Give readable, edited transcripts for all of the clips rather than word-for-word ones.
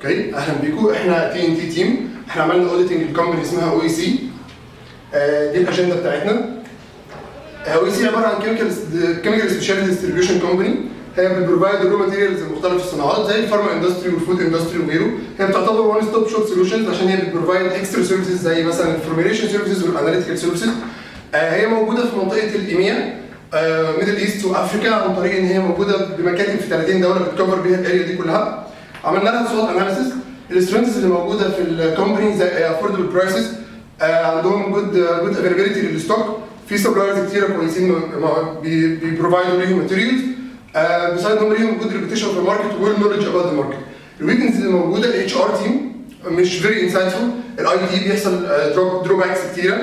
اوكي اهلا بيكم. احنا تي ان تي تيم، احنا عملنا اوديتنج لكومباني اسمها او اي سي. دي الاجنده بتاعتنا. او اي سي عباره عن كيميكال سبيشاليتي ديستريبيوشن كومباني. هي بتبروفايد الرو ماتيريالز لمختلف الصناعات زي الفارما اندستري والفود اندستري وغيره. هي بتعتبر وان ستوب شوب سوليوشنز عشان هي بتبروفايد اكسترا سيرفيسز زي مثلا الفورميليشن سيرفيسز والاناليتيكال سيرفيسز. هي موجوده في منطقه الايميا ميدل ايست وافريكا عن طريق ان هي موجوده بمكاتب في 30 دوله بتكفر بيها الاريا دي كلها. عملنا لها سوات اناليسيس. السترينثز اللي موجوده في الكومباني زي افوردبل برايسز، عندهم جود افيلابيلتي للستوك، في سبلايرز كتيره كويسين بيبروفايدوا ليهم ماتيريالز، بسبب ان هم ليهم جود ريبيتيشن في الماركت والنولج اباوت ذا ماركت. الويكنس اللي موجوده الاتش ار تيم مش فيري انسايتفول، الاي تي بيحصل دروباكس كتيره،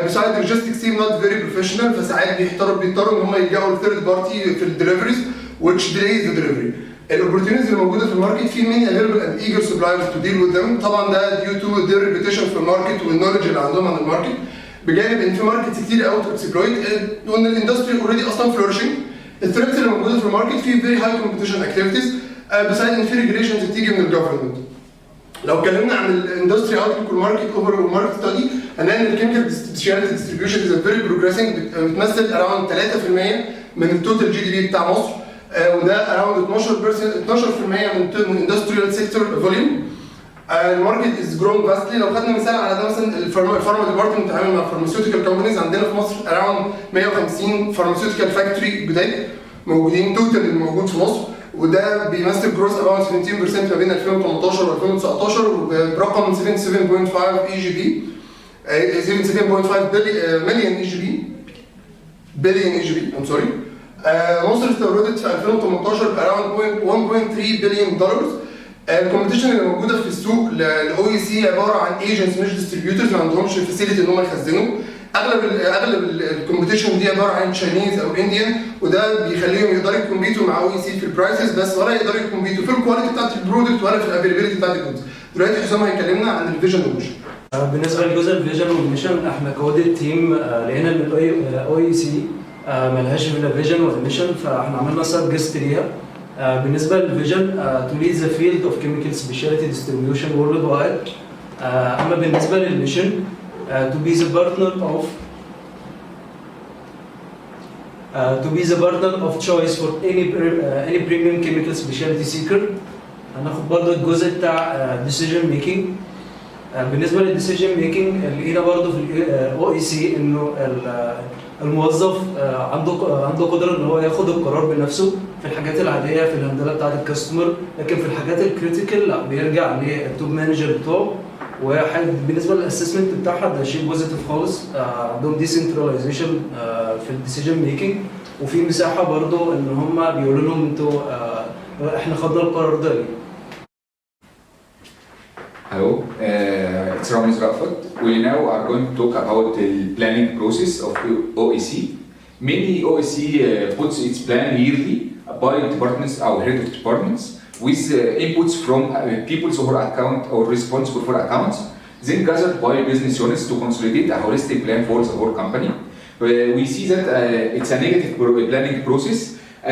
بسايد اللوجيستكس تيم نوت فيري بروفيشنال، فساعات بيضطروا ان هم يلجأوا لثيرد بارتي في الدليفريز which delays the delivery. الاوبورتيونيتيز اللي موجوده في الماركت في many available and eager suppliers to deal with them. طبعا ده due to their reputation في الماركت والنولج اللي عندهم عن الماركت، بجانب ان في ماركتس كتير اوت اكسبلويت وان الاندستري اوريدي اصلا فلورشنج. الثريتس اللي موجوده في الماركت في فيري هاي كومبيتيشن اكتيفيتيز، بسايد ان في ريجوليشنز بتيجي من الجفرمنت. لو اتكلمنا عن الاندستري اوتلوك والماركت اوفر والماركت ستادي، هنلاقي ان الكيميكال سبيشاليتي ديستريبيوشن از فيري بروجريسنج، بتمثل اراوند 3% من التوتال جي دي بي بتاع مصر، وده اراوند 12% من الاندستريال سيكتور فوليوم. الماركت از جروينج فاستلي. لو خدنا مثال على ده، مثلا الفارما ديبارتمنت بتتعامل مع فارماسيوتيكال كومبانيز. عندنا في مصر اراوند 150 فارماسيوتيكال فاكتوري جداد موجودين توتال اللي موجود في مصر، وده بيمثل جروث اراوند 17% ما بين 2018 و 2019 برقم 77.5 اي جي بي 77.5 مليون اي جي بي بليون اي جي بي ام سوري. مصر استوردت في 2018 باراوند 1.3 بليون دولار. الكومبيتيشن اللي موجوده في السوق الاو اي سي عباره عن ايجنتس مش ديستريبيوترز، ما عندهمش فاسيلتي ان هم يخزنوا. اغلب الكومبيتيشن دي عباره عن تشاينيز او انديان، وده بيخليهم يقدروا يكمبيتوا مع او اي سي في البرايسز بس، ولا يقدروا يكمبيتوا في الكواليتي بتاعت البرودكت ولا في الافيلابيلتي بتاعت الجودز. دلوقتي حسام هيكلمنا عن الفيجن والميشن. بالنسبه لجزء الفيجن والميشن، احنا كاوديت تيم لقينا ان الاو اي سي ملهاش لا فيجن ولا ميشن، فاحنا عملنا سب جيست ليها. بالنسبه للفيجن to lead the field of chemical specialty distribution worldwide. اما بالنسبه للميشن to be the partner of choice for any premium chemical specialty seeker. هناخد برضه الجزء بتاع decision making. بالنسبه للديسيجن ميكنج، لقينا برضه في الاو اي سي انه الموظف عنده قدره ان هو ياخد القرار بنفسه في الحاجات العاديه في الهندله بتاعه الكاستمر، لكن في الحاجات الكريتيكال لا، بيرجع للتوب مانجر بتوعه. وبالنسبه للاسسمنت بتاعها ده شيء بوزيتيف خالص. عندهم ديسنتراليزيشن في الديسيجن ميكنج، وفي مساحه برضه ان هم بيقولوا لهم انتوا احنا خدنا القرار ده ليه. Hello, it's Ramez Raafat. We now are going to talk about the planning process of OEC. Mainly OEC puts its plan yearly by departments or head of departments with inputs from people who are account or responsible for accounts, then gathered by business units to consolidate a holistic plan for the whole company. We see that it's a negative planning process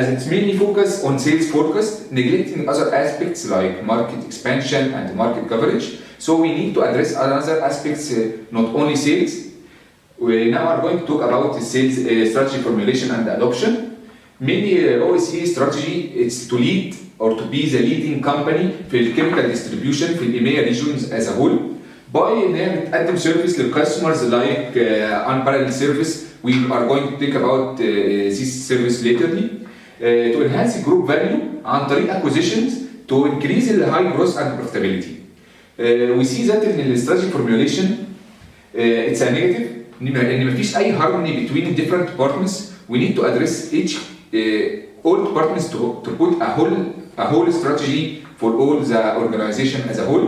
as it's mainly focused on sales forecast, neglecting other aspects like market expansion and market coverage. So we need to address other aspects, not only sales. We now are going to talk about the sales strategy formulation and adoption. Mainly OEC strategy is to lead or to be the leading company في chemical distribution في EMEA regions as a whole by انها بتقدم service للcustomers like unparalleled service. We are going to think about this service laterly. To enhance group value عن طريق acquisitions to increase the high growth and profitability. We see that in the strategy formulation it's a negative. إن مفيش أي harmony between different departments. We need to address all departments to put a whole strategy for all the organization as a whole,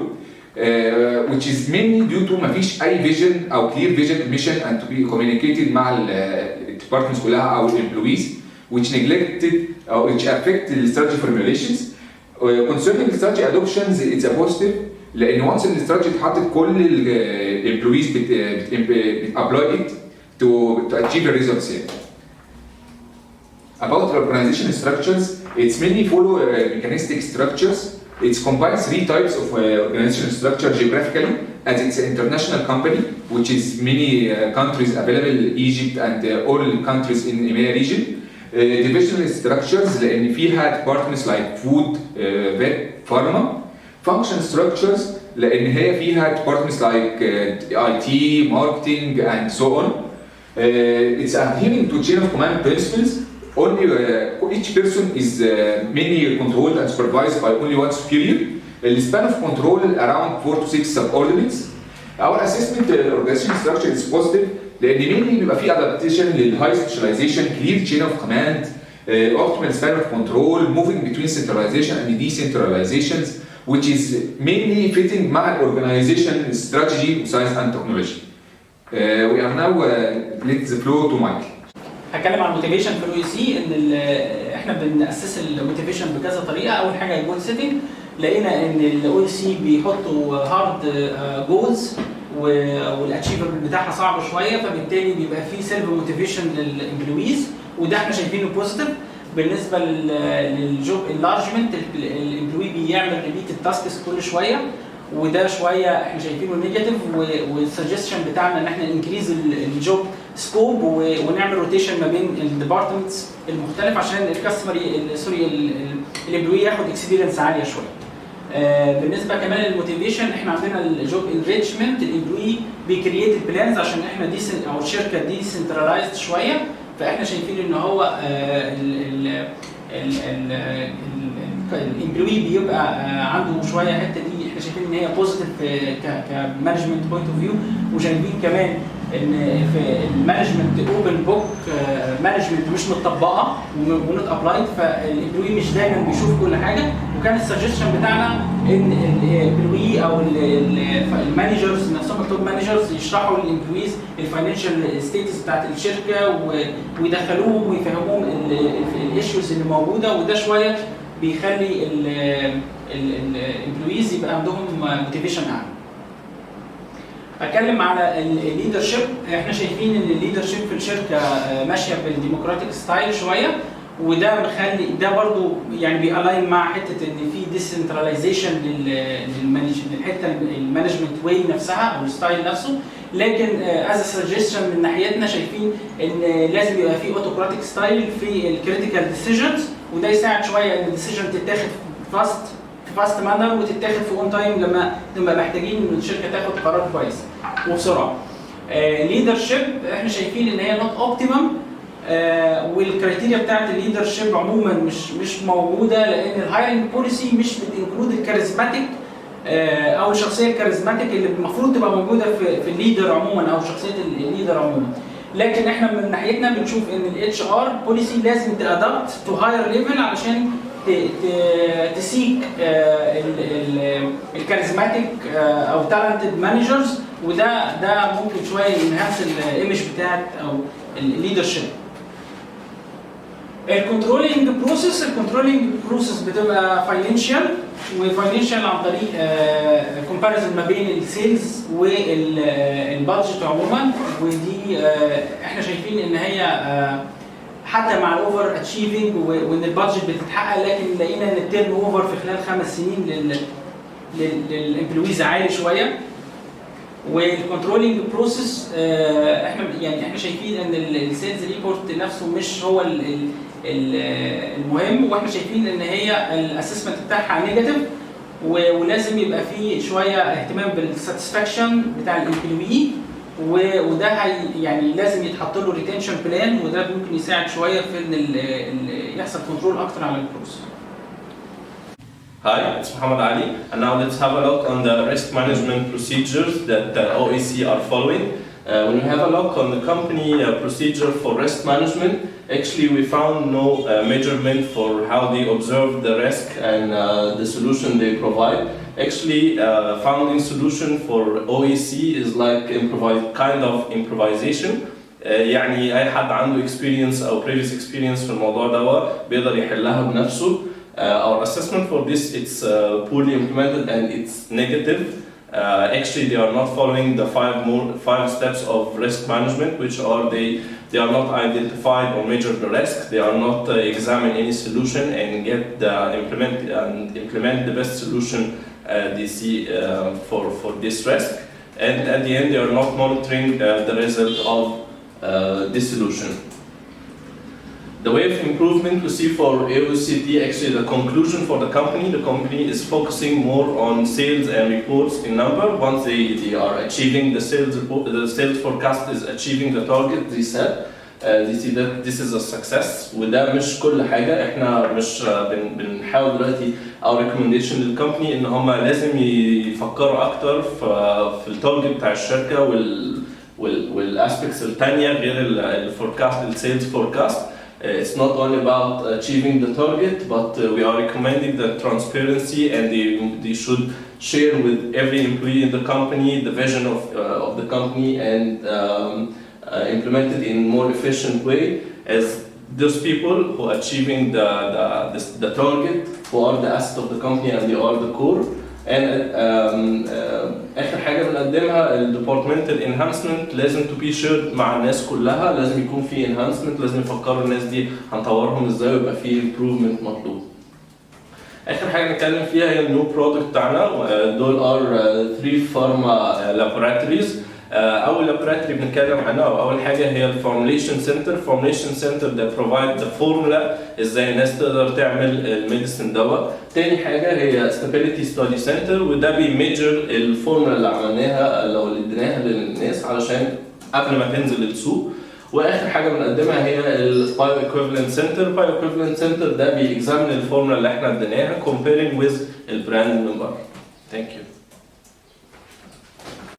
which is mainly due to مفيش أي vision أو clear vision mission and to be communicated مع departments كلها أو employees, which neglected or which affect the strategy formulations. Concerning the strategy adoptions, it's a positive. لأن once the strategy اتحطت كل employees apply it to achieve the results here. About the organization structures, it's mainly follow mechanistic structures It combines 3 types of organizational structure geographically, as it's an international company, which is many countries available, Egypt and all countries in EMEA region. Divisional structures لأن فيها departments like food, vet, pharma. Function structures لأن هي فيها departments like IT, marketing and so on. It's adhering to chain of command principles. Only each person is mainly controlled and supervised by only one superior. The span of control around 4 to 6 subordinates. Our assessment organization structure is positive لأن mainly بيبقى فيه adaptation للhigh specialization, clear chain of command, optimal span of control, moving between centralization and decentralizations, which is mainly fitting مع organization strategy, science and technology. We are now let the floor to Michael. هتكلم عن الموتيفيشن في الاو سي ان احنا بنأسس الموتيفيشن بكذا طريقه. اول حاجه الجول سيتنج، لقينا ان الاو سي بيحطوا هارد جولز والاتشيفبل بتاعها صعب شويه، فبالتالي بيبقى في سيلف موتيفيشن للامبلويز، وده احنا شايفينه بوزيتيف. بالنسبه للجوب انلارجمنت، الامبلوي بيعمل ريبيت التاسكس كل شويه، وده شويه احنا شايفينه نيجاتيف. والسجستشن بتاعنا ان احنا انكريز الجوب سكوب ونعمل روتيشن ما بين الديبارتمنتس المختلف عشان الكاستمر الامبلوي ياخد اكسبيرينس عاليه شويه. بالنسبه كمان للموتيفيشن، احنا عندنا الجوب انريتشمنت، الامبلوي بيكرييت البلانز عشان احنا او الشركه دي سنترلايزد شويه، فاحنا شايفين ان هو الامبلوي بيبقى عنده شويه الحته دي احنا شايفين ان هي بوزيتيف كمانجمنت بوينت اوف فيو. وشايفين كمان ان في المانجمنت اوبن بوك مانجمنت مش متطبقه ونوت ابلايد، فالامبلوي مش دايما بيشوف كل حاجه. وكان السجستشن بتاعنا ان الامبلوي او المانجرز نفسهم التوب مانجرز يشرحوا للامبلويز الفاينانشال ستيتس بتاعت الشركه ويدخلوهم ويفهموهم الايشوز اللي موجوده، وده شويه بيخلي الامبلويز يبقى عندهم موتيفيشن اعلى. اتكلم على الليدرشيب، احنا شايفين ان الليدرشيب في الشركه ماشيه بالديمقراطيك ستايل شويه، وده مخلي ده برضو يعني بيالاين مع حته ان في ديسنتراليزيشن للحته المانجمنت واي نفسها او الستايل نفسه. لكن از سجستشن من ناحيتنا شايفين ان لازم يبقى في اوتوكراتيك ستايل في الكريتيكال ديسيجنز، وده يساعد شويه ان الديسيجن تتاخد فاست مانر وتتاخد في اون تايم لما نبقى محتاجين ان الشركه تاخد قرار كويس وبسرعه. ليدرشيب احنا شايفين ان هي نوت اوبتيمم، والكرايتيريا بتاعت الليدرشيب عموما مش موجوده، لان الهايرنج بوليسي مش بتنكلود الكاريزماتيك او الشخصيه الكاريزماتيك اللي المفروض تبقى موجوده في الليدر عموما او شخصيه الليدر عموما. لكن احنا من ناحيتنا بنشوف ان الاتش ار بوليسي لازم تادابت تو هاير ليفل علشان تسيك الكاريزماتيك او تالنتد مانجرز، وده ممكن شويه ينهانس الايمج بتاعت او الليدرشيب. الكنترولينج بروسيس بتبقى فاينانشال، وفاينانشال عن طريق كومباريزون ما بين السيلز والبادجت عموما، ودي احنا شايفين ان هي حتى مع الاوفر اتشيفنج وان البادجت بتتحقق، لكن لقينا ان التيرن اوفر في خلال 5 سنين للامبلويز عالي شويه. والكنترولينج بروسيس احنا شايفين ان السيلز ريبورت نفسه مش هو المهم، واحنا شايفين ان هي الاسسمنت بتاعها نيجاتيف، ولازم يبقى فيه شويه اهتمام بالساتسفاكشن بتاع الامبلوي، وده يعني لازم يتحط له ريتنشن بلان، وده ممكن يساعد شويه في ان يحصل كنترول اكتر على البروسيس. Hi, it's Mohammed Ali, and now let's have a look on the risk management procedures that the OEC are following. When we have a look on the company procedure for risk management, actually we found no measurement for how they observe the risk and the solution they provide. Actually, founding solution for OEC is like kind of improvisation. يعني أي حد عنده experience أو previous experience في الموضوع ده بيقدر يحلها بنفسه. Our assessment for this, it's poorly implemented and it's negative. Actually, they are not following the five steps of risk management, which are they they are not identified or measure the risk, they are not examine any solution and implement the best solution they see for this risk. And at the end, they are not monitoring the result of this solution. The way of improvement we see for AOCT, actually the conclusion for the company is focusing more on sales and reports in number. Once they are achieving the sales report, the sales forecast is achieving the target they set, they see that this is a success. وده مش كل حاجة، احنا مش بنحاول دلوقتي او recommendation للكمباني ان هم لازم يفكروا اكتر في التارجت بتاع الشركة والاسبكتس الثانية غير الفوركاست السيلز فوركاست. It's not only about achieving the target, but we are recommending the transparency, and they should share with every employee in the company the vision of the company and implement it in a more efficient way, as those people who are achieving the target, who are the asset of the company and they are the core. And آخر حاجة بنقدمها الديبارتمنتال انهانسمنت لازم to be shared مع الناس كلها، لازم يكون في enhancement، لازم يفكروا الناس دي هنطورهم ازاي ويبقى في improvement مطلوب. آخر حاجة نتكلم فيها هي النيو برودكت بتاعنا، دول are 3 pharma laboratories. أول لابوراتوري بنتكلم عنها أول حاجة هي الفورميليشن سنتر. فورميليشن سنتر ده provide the formula إزاي الناس تقدر تعمل الميديسين دواء. تاني حاجة هي stability study center، وده بيميجر الفورمولا اللي عملناها لو اللي اديناها للناس علشان قبل ما تنزل السوق. واخر حاجه بنقدمها هي البايو ايكويفالنت سنتر. البايو ايكويفالنت سنتر ده بيكزامن الفورمولا اللي احنا اديناها comparing with البراند نمبر. Thank you.